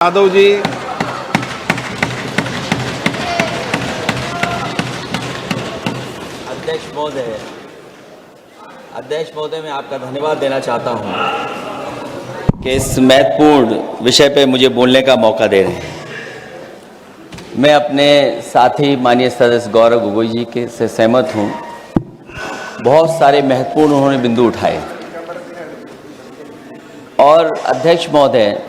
यादव जी, अध्यक्ष महोदय मैं आपका धन्यवाद देना चाहता हूं कि इस महत्वपूर्ण विषय पे मुझे बोलने का मौका दे रहे हैं। मैं अपने साथी माननीय सदस्य गौरव गोगोई जी के से सहमत हूं। बहुत सारे महत्वपूर्ण उन्होंने बिंदु उठाए और अध्यक्ष महोदय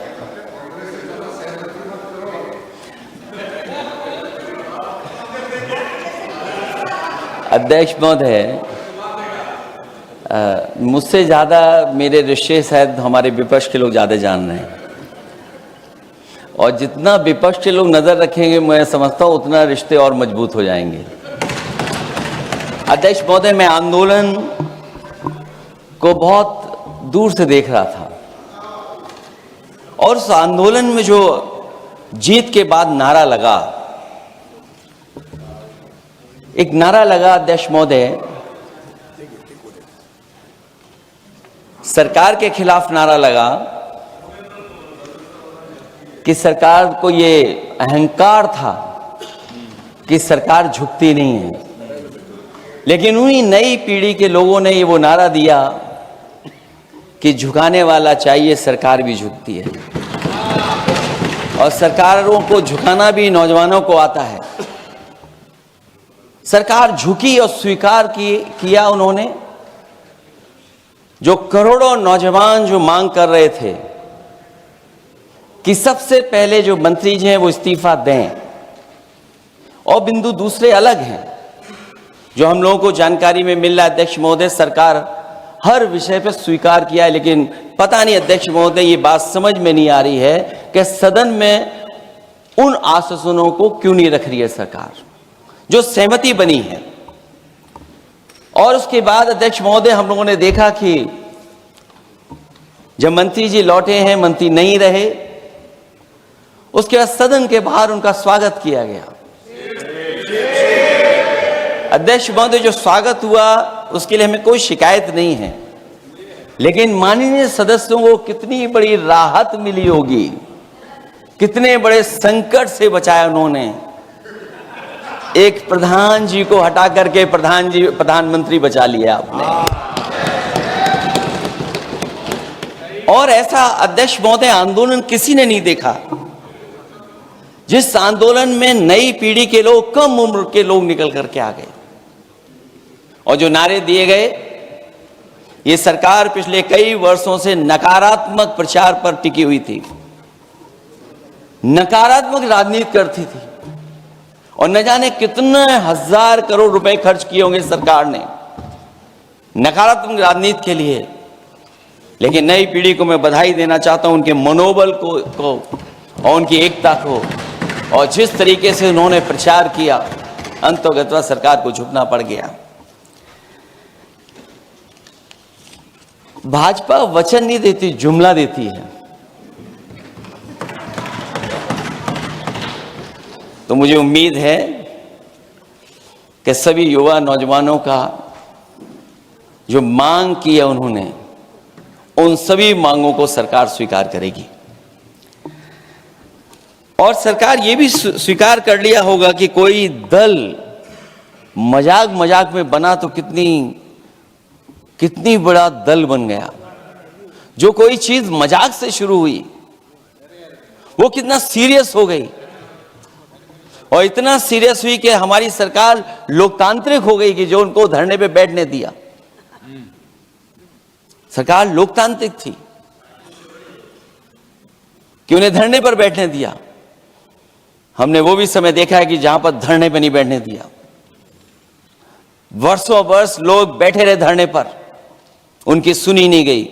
मुझसे ज़्यादा मेरे रिश्ते शायद हमारे विपक्ष के लोग ज़्यादा जान रहे हैं और जितना विपक्ष के लोग नज़र रखेंगे मैं समझता हूँ उतना रिश्ते और मजबूत हो जाएंगे। अध्यक्ष महोदय, मैं आंदोलन को बहुत दूर से देख रहा था और उस आंदोलन में जो जीत के बाद नारा लगा, एक नारा लगा अध्यक्ष महोदय, सरकार के खिलाफ नारा लगा कि सरकार को ये अहंकार था कि सरकार झुकती नहीं है, लेकिन उन्हीं नई पीढ़ी के लोगों ने ये वो नारा दिया कि झुकाने वाला चाहिए, सरकार भी झुकती है और सरकारों को झुकाना भी नौजवानों को आता है। सरकार झुकी और स्वीकार किया उन्होंने। जो करोड़ों नौजवान जो मांग कर रहे थे कि सबसे पहले जो मंत्री जी हैं वो इस्तीफा दें, और बिंदु दूसरे अलग हैं जो हम लोगों को जानकारी में मिल रहा है। अध्यक्ष महोदय, सरकार हर विषय पर स्वीकार किया है, लेकिन पता नहीं अध्यक्ष महोदय ये बात समझ में नहीं आ रही है कि सदन में उन आश्वासनों को क्यों नहीं रख रही है सरकार जो सहमति बनी है। और उसके बाद अध्यक्ष महोदय हम लोगों ने देखा कि जब मंत्री जी लौटे हैं, मंत्री नहीं रहे, उसके बाद सदन के बाहर उनका स्वागत किया गया। अध्यक्ष महोदय, जो स्वागत हुआ उसके लिए हमें कोई शिकायत नहीं है, लेकिन माननीय सदस्यों को कितनी बड़ी राहत मिली होगी, कितने बड़े संकट से बचाया उन्होंने। एक प्रधान जी को हटा करके प्रधानमंत्री बचा लिया आपने। और ऐसा अध्यक्ष महोदय आंदोलन किसी ने नहीं देखा जिस आंदोलन में नई पीढ़ी के लोग, कम उम्र के लोग निकल करके आ गए और जो नारे दिए गए। ये सरकार पिछले कई वर्षों से नकारात्मक प्रचार पर टिकी हुई थी, नकारात्मक राजनीति करती थी और न जाने कितने हजार करोड़ रुपए खर्च किए होंगे सरकार ने नकारात्मक राजनीति के लिए। लेकिन नई पीढ़ी को मैं बधाई देना चाहता हूं, उनके मनोबल को और उनकी एकता को, और जिस तरीके से उन्होंने प्रचार किया, अंततः सरकार को झुकना पड़ गया। भाजपा वचन नहीं देती, जुमला देती है। तो मुझे उम्मीद है कि सभी युवा नौजवानों का जो मांग की है उन्होंने, उन सभी मांगों को सरकार स्वीकार करेगी। और सरकार ये भी स्वीकार कर लिया होगा कि कोई दल मजाक में बना तो कितनी बड़ा दल बन गया। जो कोई चीज मजाक से शुरू हुई वो कितना सीरियस हो गई, और इतना सीरियस हुई कि हमारी सरकार लोकतांत्रिक हो गई कि जो उनको धरने पे बैठने दिया। सरकार लोकतांत्रिक थी कि उन्हें धरने पर बैठने दिया। हमने वो भी समय देखा है कि जहां पर धरने पर नहीं बैठने दिया, वर्षों वर्ष लोग बैठे रहे धरने पर, उनकी सुनी नहीं गई।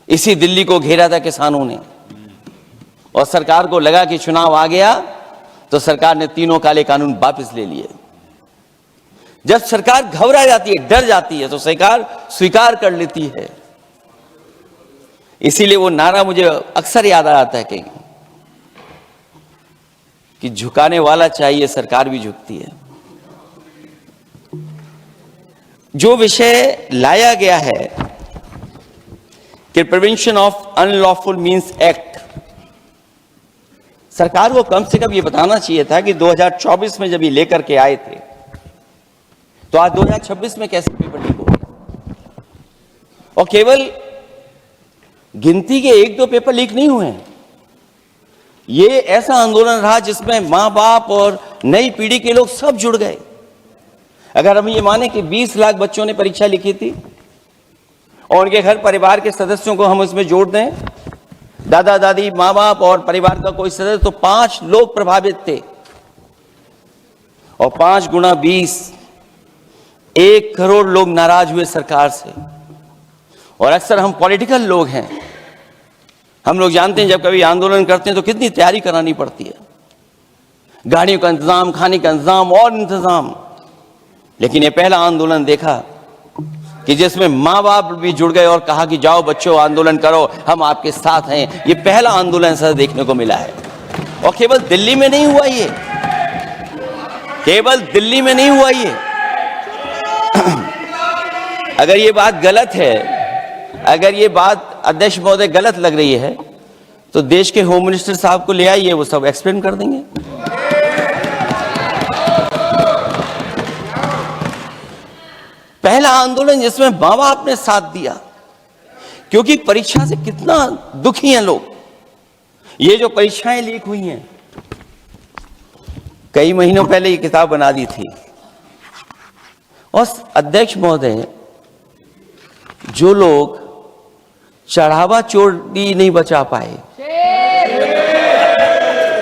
इसी दिल्ली को घेरा था किसानों ने, और सरकार को लगा कि चुनाव आ गया तो सरकार ने तीनों काले कानून वापस ले लिए। जब सरकार घबरा जाती है, डर जाती है, तो सरकार स्वीकार कर लेती है। इसीलिए वो नारा मुझे अक्सर याद आता है कि झुकाने वाला चाहिए, सरकार भी झुकती है। जो विषय लाया गया है कि prevention of unlawful means act, सरकार को कम से कम ये बताना चाहिए था कि 2024 में जब ये लेकर के आए थे तो आज 2026 में कैसे पेपर लीक हो गया। और केवल गिनती के 1-2 पेपर लीक नहीं हुए हैं, ये ऐसा आंदोलन रहा जिसमें मां बाप और नई पीढ़ी के लोग सब जुड़ गए। अगर हम ये माने कि 20 लाख बच्चों ने परीक्षा लिखी थी और उनके घर परिवार के सदस्यों को हम इसमें जोड़ दें, दादा दादी मां बाप और परिवार का कोई सदस्य, तो 5 लोग प्रभावित थे। और 5 गुना 20, 1 करोड़ लोग नाराज हुए सरकार से। और अक्सर हम पॉलिटिकल लोग हैं, हम लोग जानते हैं जब कभी आंदोलन करते हैं तो कितनी तैयारी करानी पड़ती है, गाड़ियों का इंतजाम, खाने का इंतजाम और इंतजाम। लेकिन ये पहला आंदोलन देखा कि जिसमें मां बाप भी जुड़ गए और कहा कि जाओ बच्चों आंदोलन करो, हम आपके साथ हैं। ये पहला आंदोलन ऐसा देखने को मिला है। और केवल दिल्ली में नहीं हुआ ये, केवल दिल्ली में नहीं हुआ ये। अगर ये बात गलत है, अगर ये बात अध्यक्ष महोदय गलत लग रही है तो देश के होम मिनिस्टर साहब को ले आइए, वो सब एक्सप्लेन कर देंगे। पहला आंदोलन जिसमें मां बाप ने साथ दिया, क्योंकि परीक्षा से कितना दुखी हैं लोग। ये जो परीक्षाएं लीक हुई हैं, कई महीनों पहले ये किताब बना दी थी। और अध्यक्ष महोदय, जो लोग चढ़ावा चोरी नहीं बचा पाए,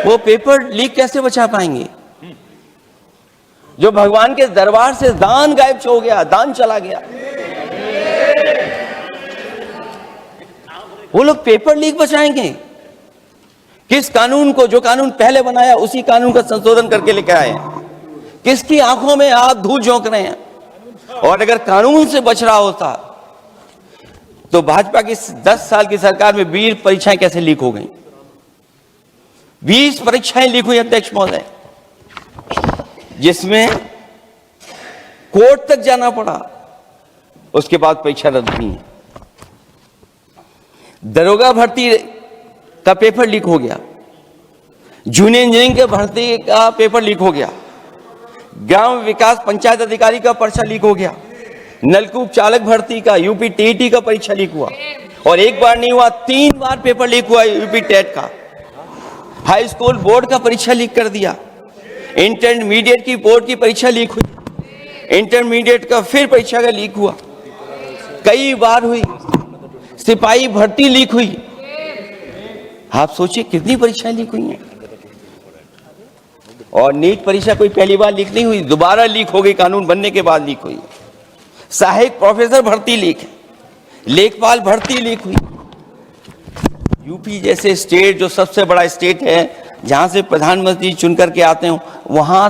वो पेपर लीक कैसे बचा पाएंगे। जो भगवान के दरबार से दान गायब हो गया, दान चला गया, वो लोग पेपर लीक बचाएंगे। किस कानून को, जो कानून पहले बनाया उसी कानून का संशोधन करके लेकर आए हैं। किसकी आंखों में आप धूल झोंक रहे हैं। और अगर कानून से बच रहा होता तो भाजपा की 10 साल की सरकार में 20 परीक्षाएं कैसे लीक हो गई। 20 परीक्षाएं लीक हुई अध्यक्ष महोदय, जिसमें कोर्ट तक जाना पड़ा, उसके बाद परीक्षा रद्द हुई। दरोगा भर्ती का पेपर लीक हो गया, जूनियर इंजीनियरिंग के भर्ती का पेपर लीक हो गया, ग्राम विकास पंचायत अधिकारी का पर्चा लीक हो गया, नलकूप चालक भर्ती का यूपी टीईटी का परीक्षा लीक हुआ। और एक बार नहीं हुआ, 3 बार पेपर लीक हुआ यूपी टेट का। हाई स्कूल बोर्ड का परीक्षा लीक कर दिया, इंटरमीडिएट की बोर्ड की परीक्षा लीक हुई, इंटरमीडिएट का फिर परीक्षा का लीक हुआ, कई बार हुई। सिपाही भर्ती लीक हुई। आप सोचिए कितनी परीक्षाएं लीक हुई हैं। और नीट परीक्षा कोई पहली बार लीक नहीं हुई, दोबारा लीक हो गई, कानून बनने के बाद लीक हुई। सहायक प्रोफेसर भर्ती लीक है, लेखपाल भर्ती लीक हुई। यूपी जैसे स्टेट, जो सबसे बड़ा स्टेट है, जहां से प्रधानमंत्री चुन करके आते हो, वहां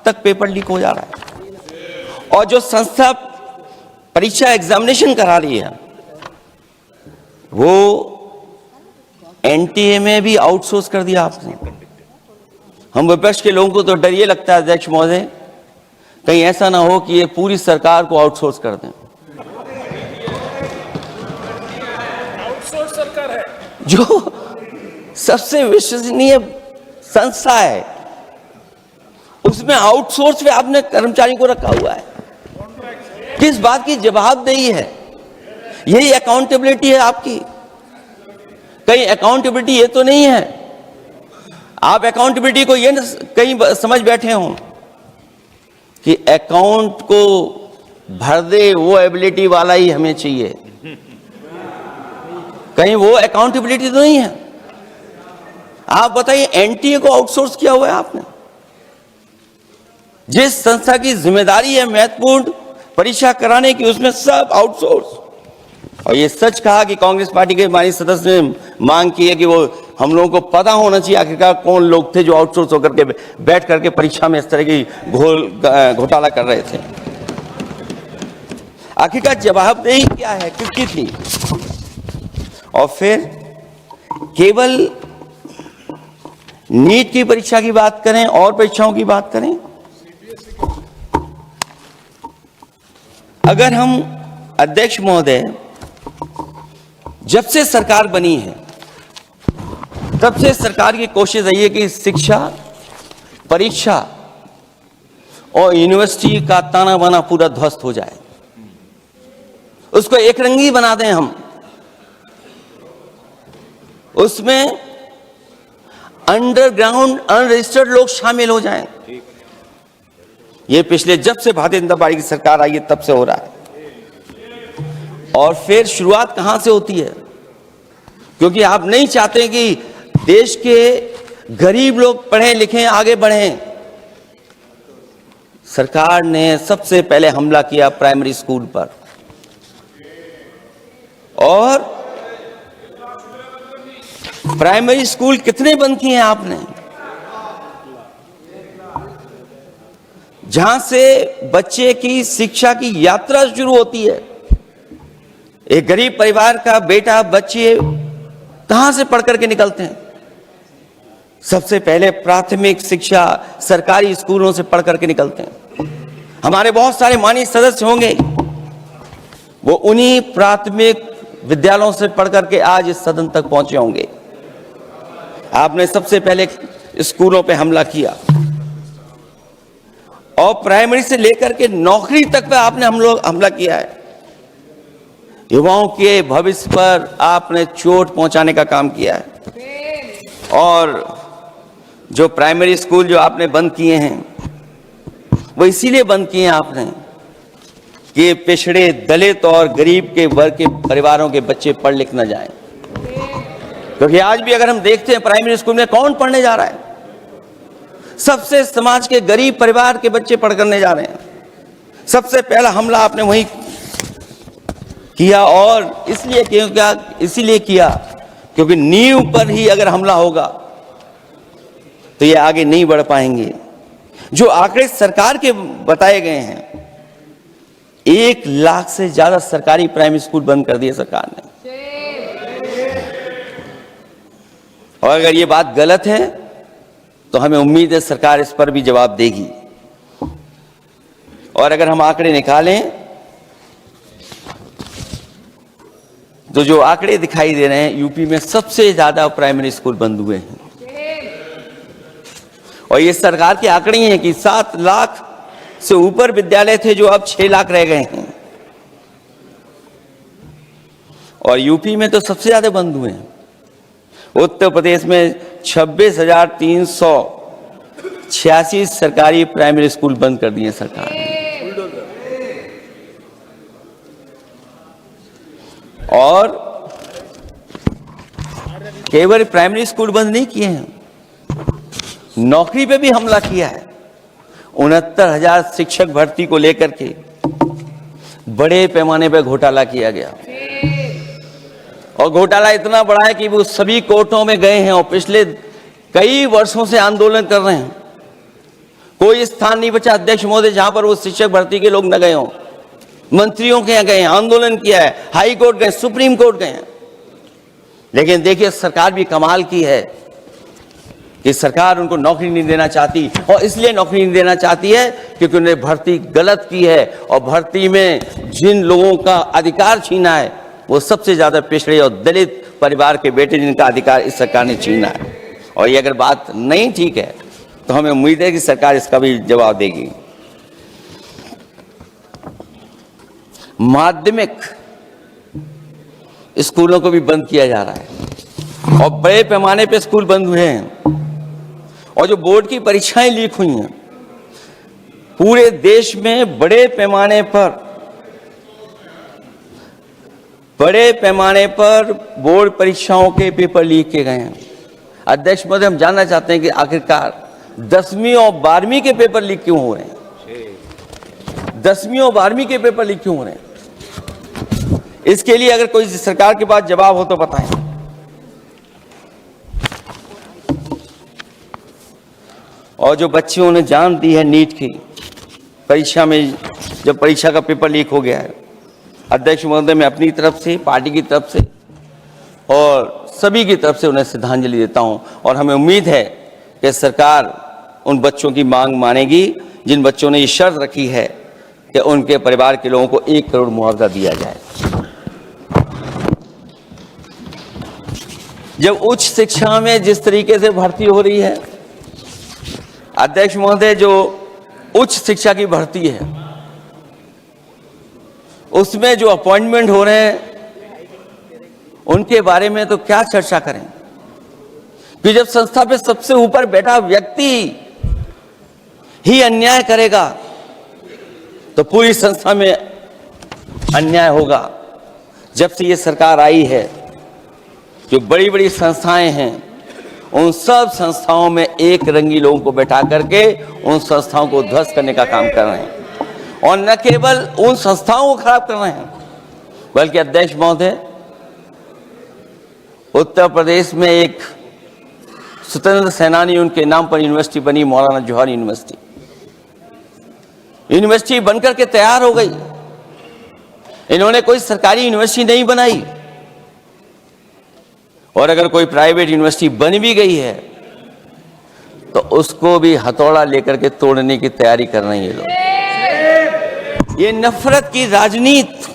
तक पेपर लीक हो जा रहा है। और जो संस्था परीक्षा एग्जामिनेशन करा रही है, वो एनटीए में भी आउटसोर्स कर दिया आपने। हम विपक्ष के लोगों को तो डर ये लगता है अध्यक्ष महोदय, कहीं ऐसा ना हो कि ये पूरी सरकार को आउटसोर्स कर दें। आउटसोर्स सरकार है, जो सबसे विश्वसनीय संस्था है, उसमें आउटसोर्स पे आपने कर्मचारी को रखा हुआ है। किस बात की जवाबदेही है? यही अकाउंटेबिलिटी है आपकी? कहीं अकाउंटेबिलिटी ये तो नहीं है, आप अकाउंटेबिलिटी को ये कहीं समझ बैठे हो कि अकाउंट को भर दे वो एबिलिटी वाला ही हमें चाहिए। कहीं वो अकाउंटेबिलिटी तो नहीं है। आप बताइए, एनटीए को आउटसोर्स किया हुआ है आपने। जिस संस्था की जिम्मेदारी है महत्वपूर्ण परीक्षा कराने की, उसमें सब आउटसोर्स। और ये सच कहा कि कांग्रेस पार्टी के हमारे सदस्य ने मांग की है कि वो हम लोगों को पता होना चाहिए आखिरकार कौन लोग थे जो आउटसोर्स होकर के बैठ करके परीक्षा में इस तरह की घोटाला कर रहे थे। आखिरकार जवाबदेही क्या है, किसकी थी? और फिर केवल नीट की परीक्षा की बात करें और परीक्षाओं की बात करें, अगर हम अध्यक्ष महोदय, जब से सरकार बनी है तब से सरकार की कोशिश रही है कि शिक्षा, परीक्षा और यूनिवर्सिटी का ताना बाना पूरा ध्वस्त हो जाए, उसको एक रंगी बना दें हम, उसमें अंडरग्राउंड अनरजिस्टर्ड लोग शामिल हो जाएं। ये पिछले जब से भारतीय जनता पार्टी की सरकार आई है तब से हो रहा है। और फिर शुरुआत कहां से होती है? क्योंकि आप नहीं चाहते कि देश के गरीब लोग पढ़ें लिखें आगे बढ़ें। सरकार ने सबसे पहले हमला किया प्राइमरी स्कूल पर, और प्राइमरी स्कूल कितने बंद किए हैं आपने? जहां से बच्चे की शिक्षा की यात्रा शुरू होती है। एक गरीब परिवार का बेटा, बच्चे कहां से पढ़ करके निकलते हैं? सबसे पहले प्राथमिक शिक्षा सरकारी स्कूलों से पढ़ करके निकलते हैं। हमारे बहुत सारे माननीय सदस्य होंगे, वो उन्हीं प्राथमिक विद्यालयों से पढ़ करके आज इस सदन तक पहुंचे होंगे। आपने सबसे पहले स्कूलों पे हमला किया, और प्राइमरी से लेकर के नौकरी तक पे आपने हमला किया है। युवाओं के भविष्य पर आपने चोट पहुंचाने का काम किया है। और जो प्राइमरी स्कूल जो आपने बंद किए हैं, वो इसीलिए बंद किए हैं आपने कि पिछड़े, दलित और गरीब के वर्ग के परिवारों के बच्चे पढ़ लिख न जाएं। क्योंकि आज भी अगर हम देखते हैं प्राइमरी स्कूल में कौन पढ़ने जा रहा है? सबसे समाज के गरीब परिवार के बच्चे पढ़ करने जा रहे हैं। सबसे पहला हमला आपने वही किया, और इसीलिए किया क्योंकि नींव पर ही अगर हमला होगा तो ये आगे नहीं बढ़ पाएंगे। जो आंकड़े सरकार के बताए गए हैं, 1 लाख से ज्यादा सरकारी प्राइमरी स्कूल बंद कर दिए सरकार ने। और अगर ये बात गलत है तो हमें उम्मीद है सरकार इस पर भी जवाब देगी। और अगर हम आंकड़े निकालें तो जो आंकड़े दिखाई दे रहे हैं, यूपी में सबसे ज्यादा प्राइमरी स्कूल बंद हुए हैं। और ये सरकार के आंकड़े हैं कि 7 लाख से ऊपर विद्यालय थे जो अब 6 लाख रह गए हैं। और यूपी में तो सबसे ज्यादा बंद हुए हैं। उत्तर प्रदेश में 26,386 सरकारी प्राइमरी स्कूल बंद कर दिए सरकार ने। और केवल प्राइमरी स्कूल बंद नहीं किए हैं, नौकरी पे भी हमला किया है। 69,000 शिक्षक भर्ती को लेकर के बड़े पैमाने पर घोटाला किया गया। और घोटाला इतना बड़ा है कि वो सभी कोर्टों में गए हैं और पिछले कई वर्षों से आंदोलन कर रहे हैं। कोई स्थान नहीं बचा अध्यक्ष महोदय जहां पर वो शिक्षक भर्ती के लोग न गए हों। मंत्रियों के यहाँ गए, आंदोलन किया है, हाई कोर्ट गए, सुप्रीम कोर्ट गए हैं। लेकिन देखिए सरकार भी कमाल की है कि सरकार उनको नौकरी नहीं देना चाहती। और इसलिए नौकरी नहीं देना चाहती है क्योंकि उन्होंने भर्ती गलत की है। और भर्ती में जिन लोगों का अधिकार छीना है वो सबसे ज्यादा पिछड़े और दलित परिवार के बेटे, जिनका अधिकार इस सरकार ने छीना है। और ये अगर बात नहीं ठीक है तो हमें उम्मीद है कि सरकार इसका भी जवाब देगी। माध्यमिक स्कूलों को भी बंद किया जा रहा है और बड़े पैमाने पे स्कूल बंद हुए हैं। और जो बोर्ड की परीक्षाएं लीक हुई हैं, पूरे देश में बड़े पैमाने पर बोर्ड परीक्षाओं के पेपर लीक किए गए हैं। अध्यक्ष महोदय, हम जानना चाहते हैं कि आखिरकार 10वीं और 12वीं के पेपर लीक क्यों हो रहे हैं? 10वीं और 12वीं के पेपर लीक क्यों हो रहे हैं? इसके लिए अगर कोई सरकार के पास जवाब हो तो बताएं। और जो बच्चियों ने जान दी है नीट की परीक्षा में, जब परीक्षा का पेपर लीक हो गया है, अध्यक्ष महोदय, मैं अपनी तरफ से, पार्टी की तरफ से और सभी की तरफ से उन्हें श्रद्धांजलि देता हूं। और हमें उम्मीद है कि सरकार उन बच्चों की मांग मानेगी जिन बच्चों ने ये शर्त रखी है कि उनके परिवार के लोगों को 1 करोड़ मुआवजा दिया जाए। जब उच्च शिक्षा में जिस तरीके से भर्ती हो रही है, अध्यक्ष महोदय, जो उच्च शिक्षा की भर्ती है उसमें जो अपॉइंटमेंट हो रहे हैं उनके बारे में तो क्या चर्चा करें कि जब संस्था पे सबसे ऊपर बैठा व्यक्ति ही अन्याय करेगा तो पूरी संस्था में अन्याय होगा। जब से ये सरकार आई है, जो बड़ी बड़ी संस्थाएं हैं उन सब संस्थाओं में एक रंगी लोगों को बैठा करके उन संस्थाओं को ध्वस्त करने का काम कर रहे हैं, और न केवल उन संस्थाओं को खराब कर रहे हैं बल्कि अध्यक्ष महोदय, उत्तर प्रदेश में एक स्वतंत्र सेनानी, उनके नाम पर यूनिवर्सिटी बनी, मौलाना जौहर यूनिवर्सिटी। यूनिवर्सिटी बनकर के तैयार हो गई। इन्होंने कोई सरकारी यूनिवर्सिटी नहीं बनाई, और अगर कोई प्राइवेट यूनिवर्सिटी बन भी गई है तो उसको भी हथौड़ा लेकर के तोड़ने की तैयारी कर रहे हैं ये लोग। ये नफरत की राजनीति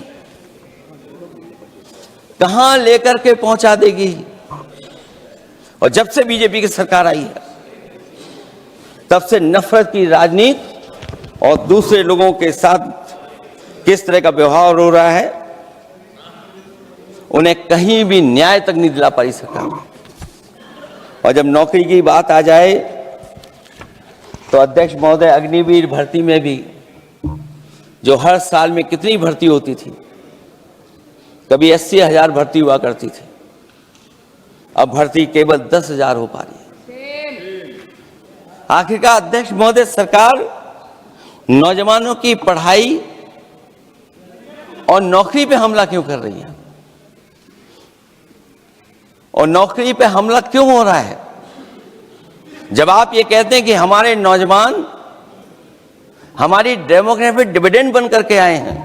कहां लेकर के पहुंचा देगी। और जब से बीजेपी की सरकार आई है तब से नफरत की राजनीति और दूसरे लोगों के साथ किस तरह का व्यवहार हो रहा है, उन्हें कहीं भी न्याय तक नहीं दिला पाई सरकार। और जब नौकरी की बात आ जाए तो अध्यक्ष महोदय, अग्निवीर भर्ती में भी जो हर साल में कितनी भर्ती होती थी, कभी 80,000 भर्ती हुआ करती थी, अब भर्ती केवल 10,000 हो पा रही है। आखिरकार अध्यक्ष महोदय, सरकार नौजवानों की पढ़ाई और नौकरी पे हमला क्यों कर रही है, और नौकरी पे हमला क्यों हो रहा है? जब आप ये कहते हैं कि हमारे नौजवान हमारी डेमोग्राफिक डिविडेंड बन करके आए हैं,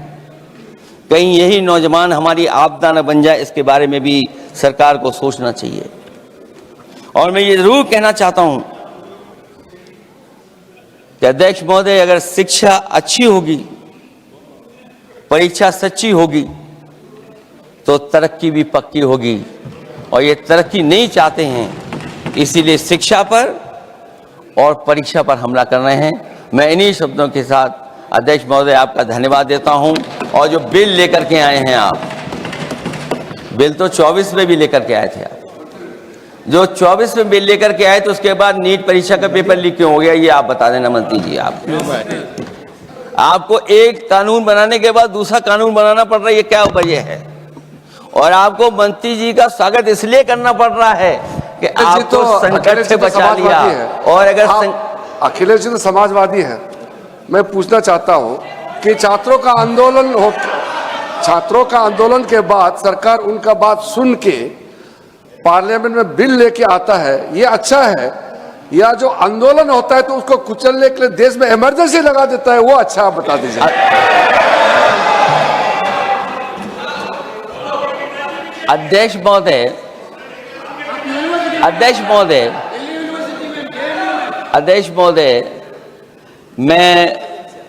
कहीं यही नौजवान हमारी आपदा न बन जाए, इसके बारे में भी सरकार को सोचना चाहिए। और मैं ये जरूर कहना चाहता हूं कि अध्यक्ष महोदय, अगर शिक्षा अच्छी होगी, परीक्षा सच्ची होगी, तो तरक्की भी पक्की होगी। और ये तरक्की नहीं चाहते हैं, इसीलिए शिक्षा पर और परीक्षा पर हमला कर रहे हैं। मैं इन्हीं शब्दों के साथ अध्यक्ष महोदय आपका धन्यवाद देता हूं। और जो बिल लेकर के आए हैं आप, बिल तो 24 में भी लेकर के आए थे आप, जो 24 में बिल लेकर के आए तो उसके बाद नीट परीक्षा का पेपर लीक क्यों हो गया, ये आप बता देना मंत्री जी। आपको एक कानून बनाने के बाद दूसरा कानून बनाना पड़ रहा है, ये क्या वजह है? और आपको मंत्री जी का स्वागत इसलिए करना पड़ रहा है कि आपको संकट से बचा लिया। और अगर अखिलेश जी तो समाजवादी है। मैं पूछना चाहता हूं कि छात्रों का आंदोलन के बाद सरकार उनका बात सुन के पार्लियामेंट में बिल लेके आता है, ये अच्छा है, या जो आंदोलन होता है तो उसको कुचलने के लिए देश में इमरजेंसी लगा देता है, वो अच्छा? आप बता दीजिए। अध्यक्ष महोदय, मैं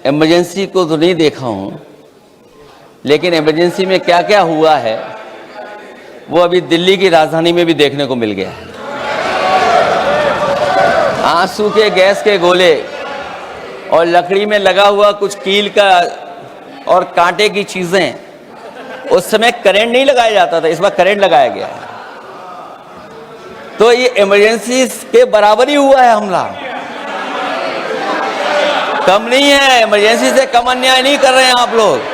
इमरजेंसी को तो नहीं देखा हूं, लेकिन इमरजेंसी में क्या क्या हुआ है वो अभी दिल्ली की राजधानी में भी देखने को मिल गया है। आंसू के गैस के गोले और लकड़ी में लगा हुआ कुछ कील का और कांटे की चीजें, उस समय करंट नहीं लगाया जाता था, इस बार करंट लगाया गया है। तो ये इमरजेंसी के बराबर ही हुआ है हमला, कम नहीं है। इमरजेंसी से कम अन्याय नहीं कर रहे हैं आप लोग।